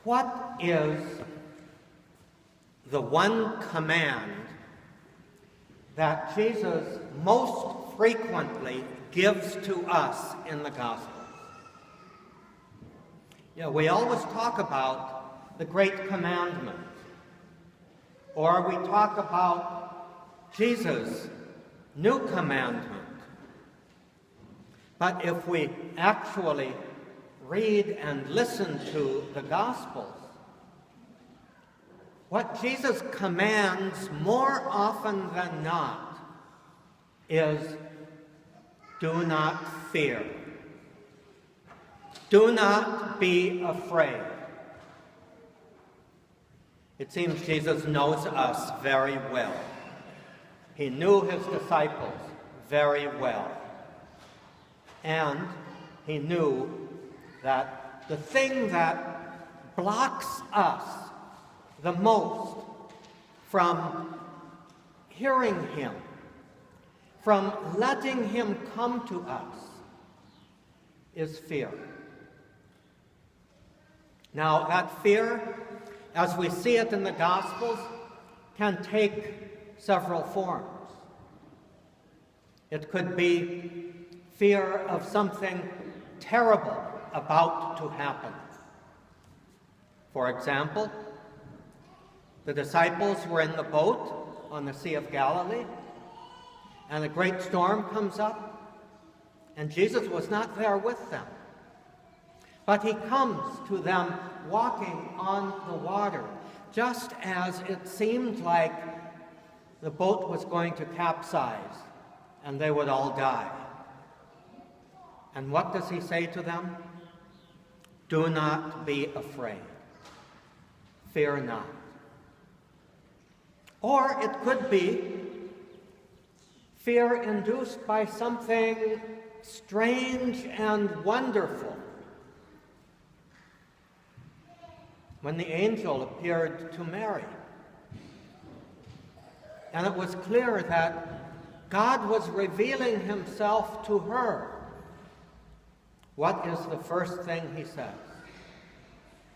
What is the one command that Jesus most frequently gives to us in the Gospels? We always talk about the Great Commandment, or we talk about Jesus' new commandment. But if we actually read and listen to the Gospels, what Jesus commands more often than not is, do not fear. Do not be afraid. It seems Jesus knows us very well. He knew his disciples very well. And he knew that the thing that blocks us the most from hearing him, from letting him come to us, is fear. Now, that fear, as we see it in the Gospels, can take several forms. It could be fear of something terrible about to happen. For example, the disciples were in the boat on the Sea of Galilee, and a great storm comes up, and Jesus was not there with them. But he comes to them walking on the water, just as it seemed like the boat was going to capsize and they would all die. And what does he say to them? Do not be afraid. Fear not. Or it could be fear induced by something strange and wonderful. When the angel appeared to Mary, and it was clear that God was revealing himself to her, what is the first thing he says?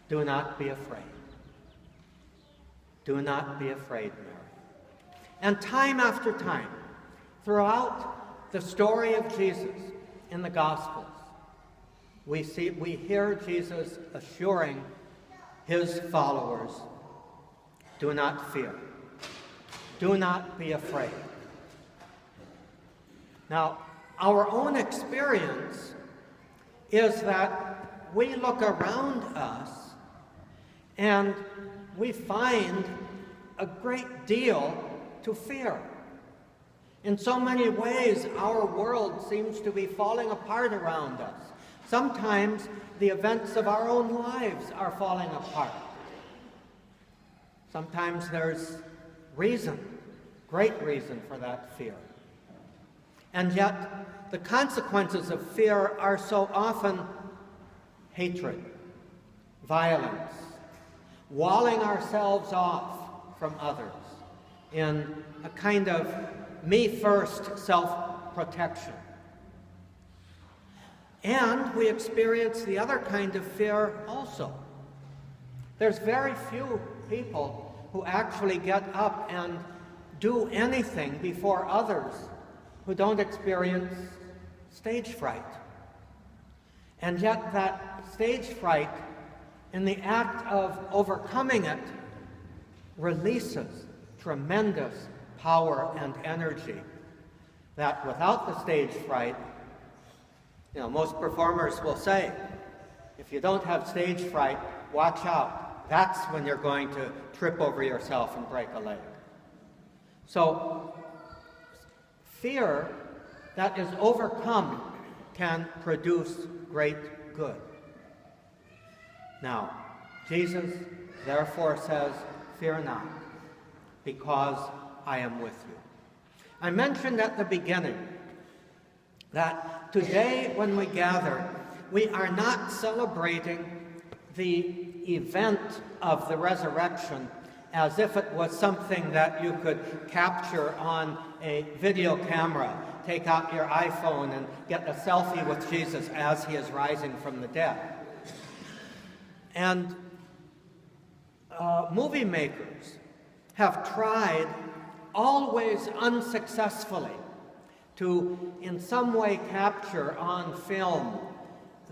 Do not be afraid. Do not be afraid, Mary. And time after time, throughout the story of Jesus in the Gospels, we hear Jesus assuring his followers, do not fear. Do not be afraid. Now, our own experience is that we look around us and we find a great deal to fear. In so many ways, our world seems to be falling apart around us. Sometimes the events of our own lives are falling apart. Sometimes there's reason, great reason for that fear. And yet, the consequences of fear are so often hatred, violence, walling ourselves off from others in a kind of me-first self-protection. And we experience the other kind of fear also. There's very few people who actually get up and do anything before others who don't experience stage fright. And yet that stage fright, in the act of overcoming it, releases tremendous power and energy that without the stage fright, most performers will say, if you don't have stage fright, watch out. That's when you're going to trip over yourself and break a leg. So, fear that is overcome can produce great good. Now, Jesus therefore says, fear not, because I am with you. I mentioned at the beginning that today when we gather, we are not celebrating the event of the resurrection as if it was something that you could capture on a video camera, take out your iPhone and get a selfie with Jesus as he is rising from the dead. And movie makers have tried, always unsuccessfully, to in some way capture on film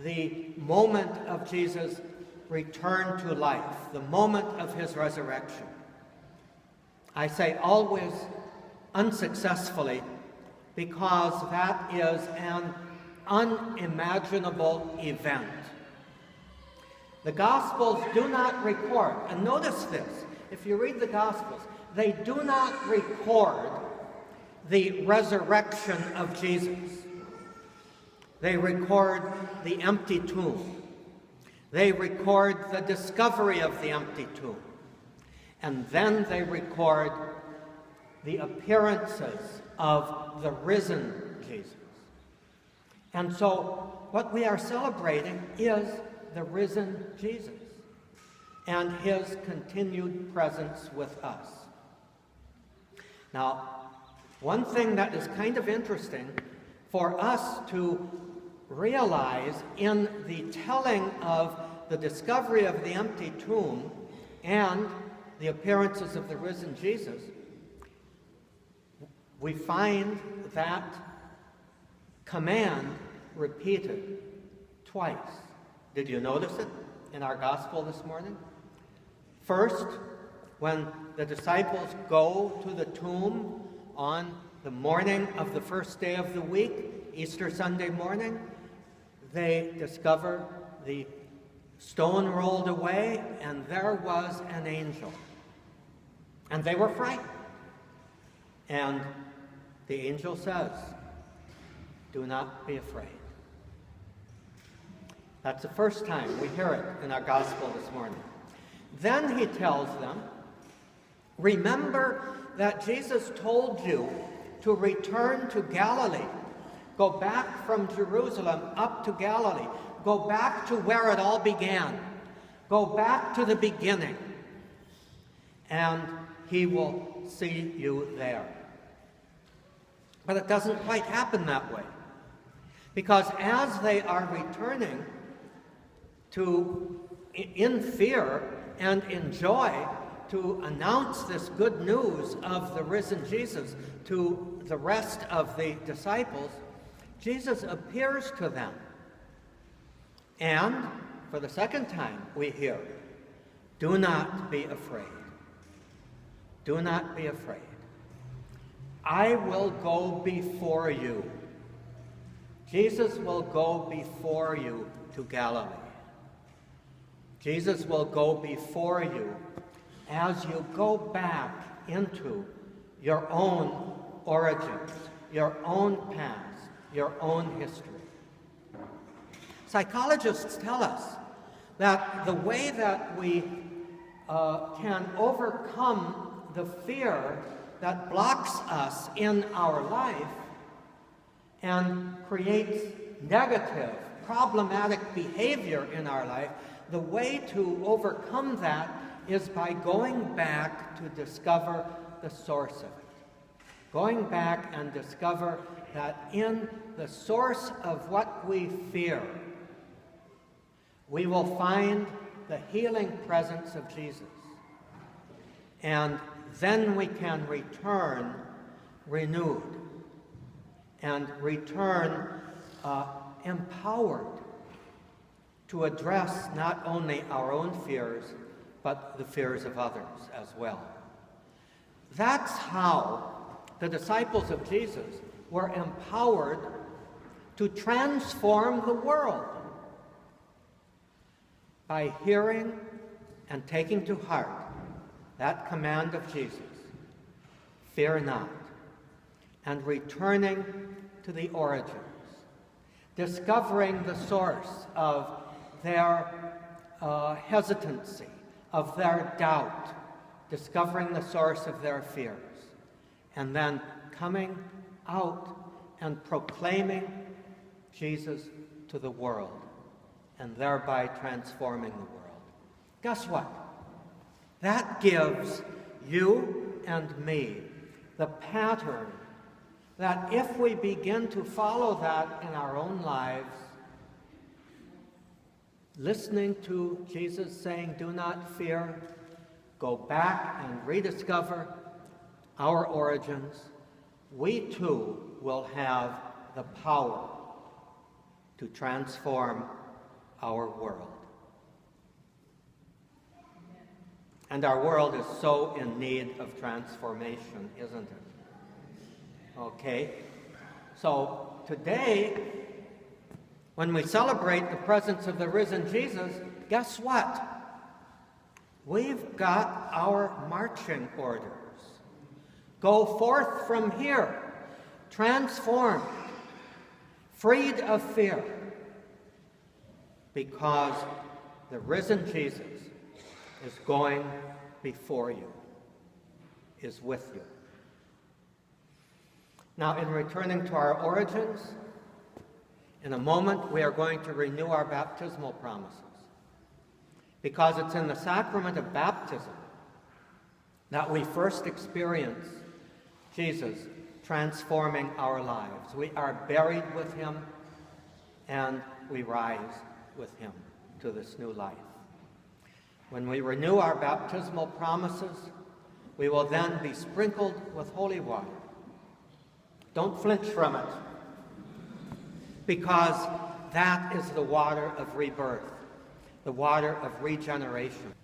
the moment of Jesus' return to life, the moment of his resurrection. I say always unsuccessfully because that is an unimaginable event. The Gospels do not record, and notice this, if you read the Gospels, they do not record the resurrection of Jesus. They record the empty tomb. They record the discovery of the empty tomb. And then they record the appearances of the risen Jesus. And so what we are celebrating is the risen Jesus and his continued presence with us. Now, one thing that is kind of interesting for us to realize in the telling of the discovery of the empty tomb and the appearances of the risen Jesus, we find that command repeated twice. Did you notice it in our gospel this morning? First, when the disciples go to the tomb on the morning of the first day of the week, Easter Sunday morning, they discover the stone rolled away and there was an angel. And they were frightened. And the angel says, "Do not be afraid." That's the first time we hear it in our gospel this morning. Then he tells them, remember that Jesus told you to return to Galilee. Go back from Jerusalem up to Galilee. Go back to where it all began. Go back to the beginning. And he will see you there. But it doesn't quite happen that way. Because as they are returning in fear and in joy to announce this good news of the risen Jesus to the rest of the disciples, Jesus appears to them. And for the second time we hear, "Do not be afraid. Do not be afraid. I will go before you." Jesus will go before you to Galilee. Jesus will go before you as you go back into your own origins, your own past, your own history. Psychologists tell us that the way that we can overcome the fear that blocks us in our life and creates negative, problematic behavior in our life, the way to overcome that is by going back to discover the source of it. Going back and discover that in the source of what we fear, we will find the healing presence of Jesus. And then we can return renewed and return empowered to address not only our own fears, but the fears of others as well. That's how the disciples of Jesus were empowered to transform the world, by hearing and taking to heart that command of Jesus, "Fear not," and returning to the origins, discovering the source of their hesitancy, of their doubt, discovering the source of their fears, and then coming out and proclaiming Jesus to the world, and thereby transforming the world. Guess what? That gives you and me the pattern that if we begin to follow that in our own lives, listening to Jesus saying, "Do not fear," go back and rediscover our origins, we too will have the power to transform our world. And our world is so in need of transformation, isn't it? Okay? So today, when we celebrate the presence of the risen Jesus, guess what? We've got our marching orders. Go forth from here, transformed, freed of fear, because the risen Jesus is going before you, is with you. Now, in returning to our origins, in a moment we are going to renew our baptismal promises, because it's in the sacrament of baptism that we first experience Jesus transforming our lives. We are buried with him, and we rise with him to this new life. When we renew our baptismal promises, we will then be sprinkled with holy water. Don't flinch from it, because that is the water of rebirth, the water of regeneration.